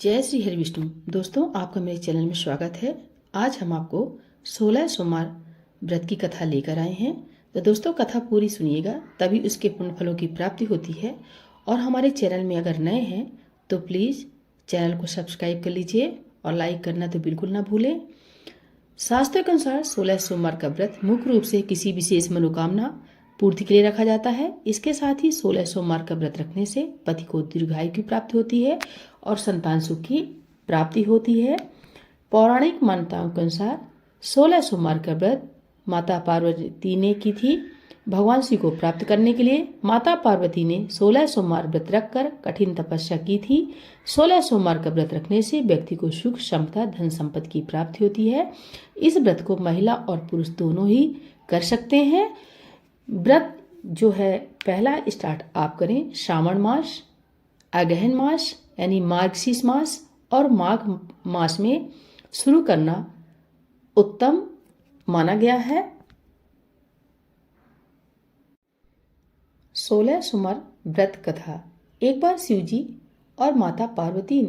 जय श्री हरि विष्णु। दोस्तों, आपका मेरे चैनल में स्वागत है। आज हम आपको 16 सोमवार व्रत की कथा लेकर आए हैं। तो दोस्तों, कथा पूरी सुनिएगा, तभी उसके पुण्य फलों की प्राप्ति होती है। और हमारे चैनल में अगर नए हैं तो प्लीज़ चैनल को सब्सक्राइब कर लीजिए और लाइक करना तो बिल्कुल ना भूलें। शास्त्रों के अनुसार 16 सोमवार का व्रत मुख्य रूप से किसी विशेष मनोकामना पूर्ति के लिए रखा जाता है। इसके साथ ही 16 सोमवार का व्रत रखने से पति को दीर्घायु की प्राप्ति होती है और संतान सुख की प्राप्ति होती है। पौराणिक मान्यताओं के अनुसार 16 सोमवार का व्रत माता पार्वती ने की थी। भगवान शिव को प्राप्त करने के लिए माता पार्वती ने 16 सोमवार व्रत रखकर कठिन तपस्या की थी। 16 सोमवार का व्रत रखने से व्यक्ति को सुख, समता, धन संपत्ति की प्राप्ति होती है। इस व्रत को महिला और पुरुष दोनों ही कर सकते हैं। व्रत जो है पहला स्टार्ट आप करें श्रावण मास, अगहन मास यानी मार्गशीर्ष मास और माघ मास में शुरू करना उत्तम माना गया है। 16 सोमवार व्रत कथा। एक बार शिवजी और माता पार्वती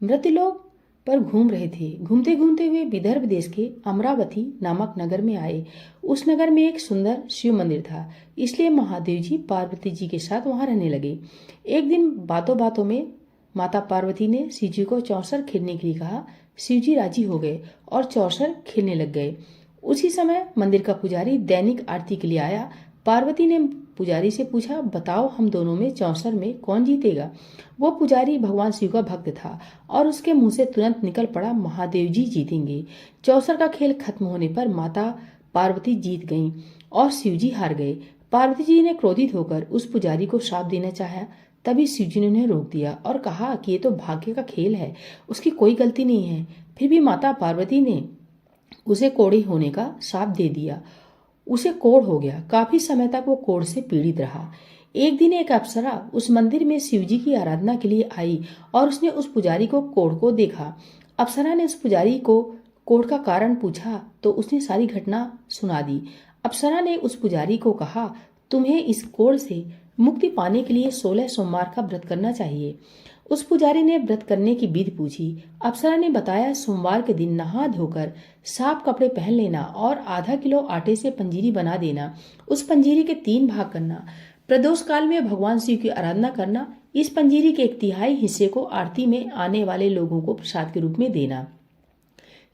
मृत्युलोक पर घूम रहे थे। घूमते घूमते हुए विदर्भ देश के अमरावती नामक नगर में आए। उस नगर में एक सुंदर शिव मंदिर था, इसलिए महादेव जी पार्वती जी के साथ वहां रहने लगे। एक दिन बातों बातों में माता पार्वती ने शिव जी को चौसर खेलने के लिए कहा। शिव जी राजी हो गए और चौसर खेलने लग गए। उसी समय मंदिर का पुजारी दैनिक आरती के लिए आया। पार्वती ने पुजारी से पूछा, बताओ हम दोनों में चौसर में कौन जीतेगा। वो पुजारी भगवान शिव का भक्त था और उसके मुंह से तुरंत निकल पड़ा, महादेव जी जीतेंगे। चौसर का खेल खत्म होने पर माता पार्वती जीत गईं और शिव जी हार गए। पार्वती जी ने क्रोधित होकर उस पुजारी को श्राप देना चाहा। तभी शिव जी ने उन्हें रोक दिया और कहा कि ये तो भाग्य का खेल है, उसकी कोई गलती नहीं है। फिर भी माता पार्वती ने उसे कोढ़ी होने का श्राप दे दिया। उसे कोढ़ हो गया। काफी समय तक वो कोढ़ से पीड़ित रहा। एक दिन एक अप्सरा उस मंदिर में शिवजी की आराधना के लिए आई और उसने उस पुजारी को कोढ़ को देखा। अप्सरा ने उस पुजारी को कोढ़ का कारण पूछा तो उसने सारी घटना सुना दी। अप्सरा ने उस पुजारी को कहा, तुम्हें इस कोढ़ से मुक्ति पाने के लिए 16 सोमवार का व्रत करना चाहिए। उस पुजारी ने व्रत करने की विधि पूछी। अप्सरा ने बताया, सोमवार के दिन नहा धोकर साफ कपड़े पहन लेना और आधा किलो आटे से पंजीरी बना देना। उस पंजीरी के 3 भाग करना। प्रदोष काल में भगवान शिव की आराधना करना। इस पंजीरी के 1/3 हिस्से को आरती में आने वाले लोगों को प्रसाद के रूप में देना।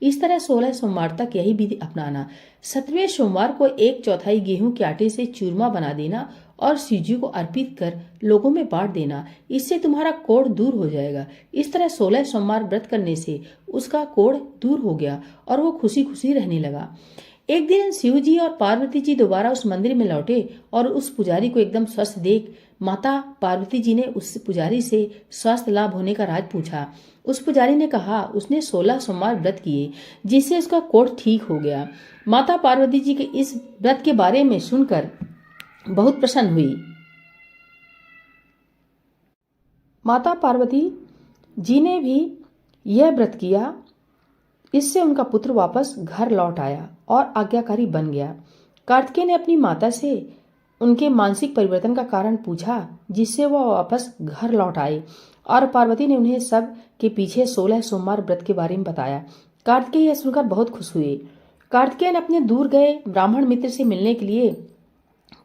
इस तरह 16 सोमवार तक यही विधि अपनाना। 7वें सोमवार को 1/4 गेहूं के आटे से चूरमा बना देना और शिवजी को अर्पित कर लोगों में बांट देना। इससे तुम्हारा कोढ़ दूर हो जाएगा। इस तरह 16 सोमवार व्रत करने से उसका कोढ़ दूर हो गया और वो खुशी खुशी रहने लगा। एक दिन शिव जी और पार्वती जी दोबारा उस मंदिर में लौटे और उस पुजारी को एकदम स्वस्थ देख माता पार्वती जी ने उस पुजारी से स्वास्थ्य लाभ होने का राज पूछा। उस पुजारी ने कहा उसने 16 सोमवार व्रत किए जिससे उसका कोढ़ ठीक हो गया। माता पार्वती जी के इस व्रत के बारे में सुनकर बहुत प्रसन्न हुई। माता पार्वती जी ने भी यह व्रत किया। इससे उनका पुत्र वापस घर लौट आया और आज्ञाकारी बन गया। कार्तिकेय ने अपनी माता से उनके मानसिक परिवर्तन का कारण पूछा जिससे वह वापस घर लौट आए और पार्वती ने उन्हें सब के पीछे 16 सोमवार व्रत के बारे में बताया। कार्तिकेय यह सुनकर बहुत खुश हुए। कार्तिकेय ने अपने दूर गए ब्राह्मण मित्र से मिलने के लिए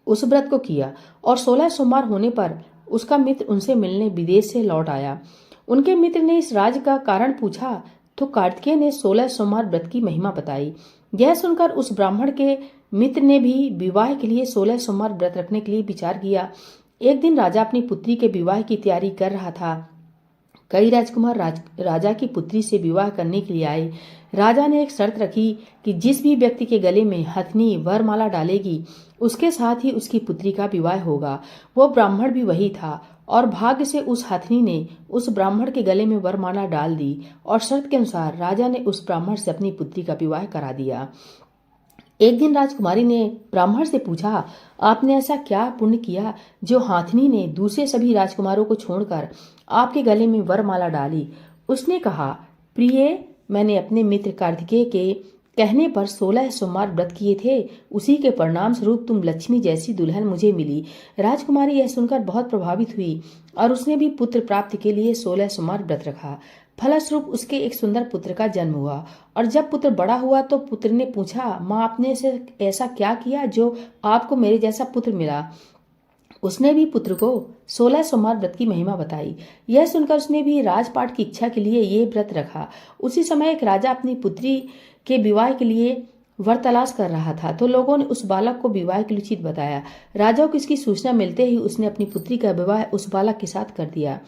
उस व्रत को किया और 16 सोमवार होने पर उसका मित्र उनसे मिलने विदेश से लौट आया। उनके मित्र ने इस राज का कारण पूछा तो कार्तिकेय ने 16 सोमवार व्रत की महिमा बताई। यह सुनकर उस ब्राह्मण के मित्र ने भी विवाह के लिए 16 सोमवार व्रत रखने के लिए विचार किया। एक दिन राजा अपनी पुत्री के विवाह की तैयारी कर रहा था। कई राजकुमार राजा की पुत्री से विवाह करने के लिए आए। राजा ने एक शर्त रखी कि जिस भी व्यक्ति के गले में हथनी वरमाला डालेगी उसके साथ ही उसकी पुत्री का विवाह होगा। वो ब्राह्मण भी वही था और भाग्य से उस हथनी ने उस ब्राह्मण के गले में वरमाला डाल दी और शर्त के अनुसार राजा ने उस ब्राह्मण से अपनी पुत्री का विवाह करा दिया। एक दिन राजकुमारी ने ब्राह्मण से पूछा, आपने ऐसा क्या पुण्य किया जो हाथनी ने दूसरे सभी राजकुमारों को छोड़कर आपके गले में वरमाला डाली। उसने कहा, प्रिय, मैंने अपने मित्र कार्तिकेय के कहने पर 16 सोमवार व्रत किए थे। उसी के परिणाम स्वरूप तुम लक्ष्मी जैसी दुल्हन मुझे मिली। राजकुमारी यह सुनकर बहुत प्रभावित हुई और उसने भी पुत्र प्राप्ति के लिए 16 सोमवार व्रत रखा। फलस्वरूप उसके एक सुंदर पुत्र का जन्म हुआ। और जब पुत्र बड़ा हुआ तो पुत्र ने पूछा, माँ आपने ऐसा क्या किया जो आपको मेरे जैसा पुत्र मिला। उसने भी पुत्र को 16 सोमवार व्रत की महिमा बताई। यह सुनकर उसने भी राजपाट की इच्छा के लिए ये व्रत रखा। उसी समय एक राजा अपनी पुत्री के विवाह के लिए वर तलाश कर रहा था, तो लोगों ने उस बालक को विवाह के लिए उचित बताया। राजा को इसकी सूचना मिलते ही उसने अपनी पुत्री का विवाह उस बालक के साथ कर दिया।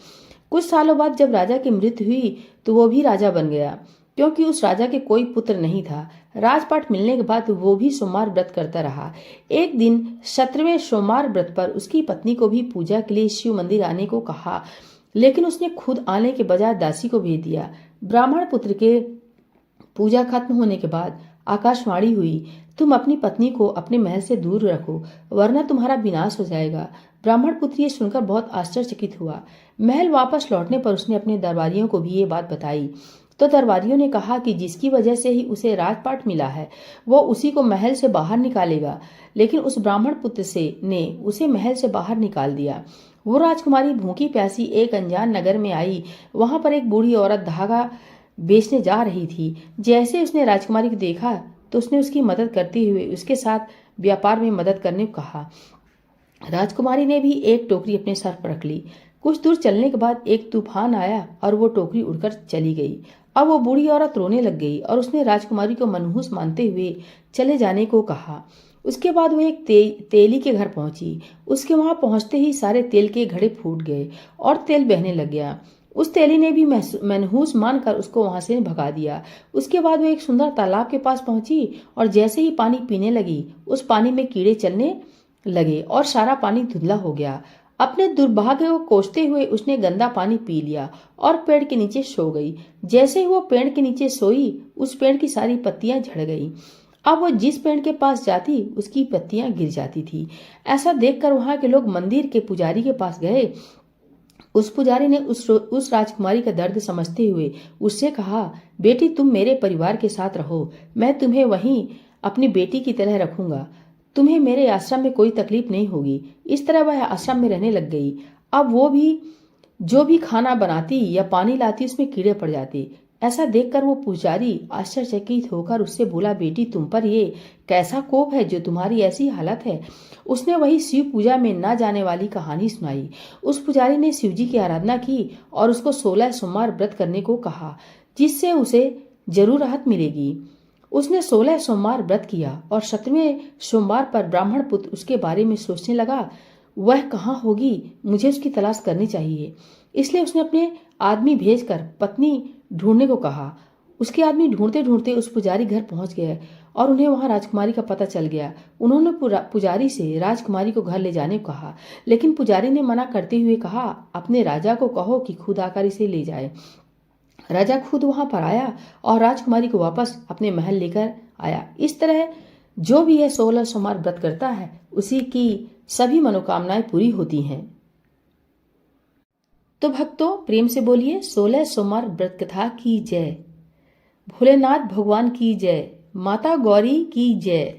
कुछ सालों बाद जब राजा की मृत्यु हुई तो वो भी राजा बन गया, क्योंकि उस राजा के कोई पुत्र नहीं था। राजपाट मिलने के बाद वो भी सोमवार व्रत करता रहा। एक दिन 17वें सोमवार व्रत पर उसकी पत्नी को भी पूजा के लिए शिव मंदिर आने को कहा, लेकिन उसने खुद आने के बजाय दासी को भेज दिया। ब्राह्मण पुत्र के पूजा खत्म होने के बाद आकाशवाणी हुई, तुम अपनी पत्नी को अपने महल से दूर रखो, वरना तुम्हारा विनाश हो जाएगा। ब्राह्मण पुत्र ये सुनकर बहुत आश्चर्यचकित हुआ। महल वापस लौटने पर उसने अपने दरबारियों को भी ये बात बताई, तो दरबारियों ने कहा कि जिसकी वजह से ही उसे राजपाट मिला है वो उसी को महल से बाहर निकालेगा। लेकिन उस ब्राह्मण पुत्र ने उसे महल से बाहर निकाल दिया। वो राजकुमारी भूखी प्यासी एक अनजान नगर में आई। वहां पर एक बूढ़ी औरत धागा बेचने जा रही थी। जैसे उसने राजकुमारी को देखा तो उसने उसकी मदद करते हुए उसके साथ व्यापार में मदद करने को कहा। राजकुमारी ने भी एक टोकरी अपने सर पर रख ली। कुछ दूर चलने के बाद एक तूफान आया और वो टोकरी उड़कर चली गई। अब वो बूढ़ी औरत रोने लग गई और उसने राजकुमारी को मनहूस मानते हुए चले जाने को कहा। उसके बाद वो एक तेली के घर पहुंची। उसके वहां पहुंचते ही सारे तेल के घड़े फूट गए और तेल बहने लग गया। उस तेली ने भी मनहूस मानकर उसको वहां से भगा दिया। उसके बाद वो एक सुंदर तालाब के पास पहुंची और जैसे ही पानी पीने लगी उस पानी में कीड़े चलने लगे और सारा पानी धुंधला हो गया। अपने दुर्भाग्य को कोसते हुए उसने गंदा पानी पी लिया और पेड़ के नीचे सो गई। जैसे ही वो पेड़ के नीचे सोई उस पेड़ की सारी पत्तियां झड़ गई। अब वो जिस पेड़ के पास जाती उसकी पत्तियां गिर जाती थी। ऐसा देखकर वहां के लोग मंदिर के पुजारी के पास गए। उस पुजारी ने उस राजकुमारी का दर्द समझते हुए उससे कहा, बेटी तुम मेरे परिवार के साथ रहो, मैं तुम्हें वहीं अपनी बेटी की तरह रखूंगा। तुम्हें मेरे आश्रम में कोई तकलीफ नहीं होगी। इस तरह वह आश्रम में रहने लग गई। अब वो भी जो भी खाना बनाती या पानी लाती उसमें कीड़े पड़ जाते। ऐसा देखकर वो पुजारी आश्चर्यचकित होकर उससे बोला, बेटी तुम पर ये कैसा कोप है जो तुम्हारी ऐसी हालत है। उसने वही शिव पूजा में न जाने वाली कहानी सुनाई। उस पुजारी ने शिव जी की आराधना की और उसको 16 सोमवार व्रत करने को कहा, जिससे उसे जरूर राहत मिलेगी। उसने 16 सोमवार व्रत किया और 17वें सोमवार पर ब्राह्मण पुत्र उसके बारे में सोचने लगा, वह कहाँ होगी, मुझे उसकी तलाश करनी चाहिए। इसलिए उसने अपने आदमी भेजकर पत्नी ढूंढने को कहा। उसके आदमी ढूंढते ढूंढते उस पुजारी घर पहुंच गए और उन्हें वहां राजकुमारी का पता चल गया। उन्होंने पुजारी से राजकुमारी को घर ले जाने को कहा, लेकिन पुजारी ने मना करते हुए कहा, अपने राजा को कहो कि खुद आकर इसे ले जाए। राजा खुद वहां पर आया और राजकुमारी को वापस अपने महल लेकर आया। इस तरह जो भी यह 16 सोमवार व्रत करता है उसी की सभी मनोकामनाएं पूरी होती हैं। तो भक्तों प्रेम से बोलिए 16 सोमवार व्रत कथा की जय। भोलेनाथ भगवान की जय। माता गौरी की जय।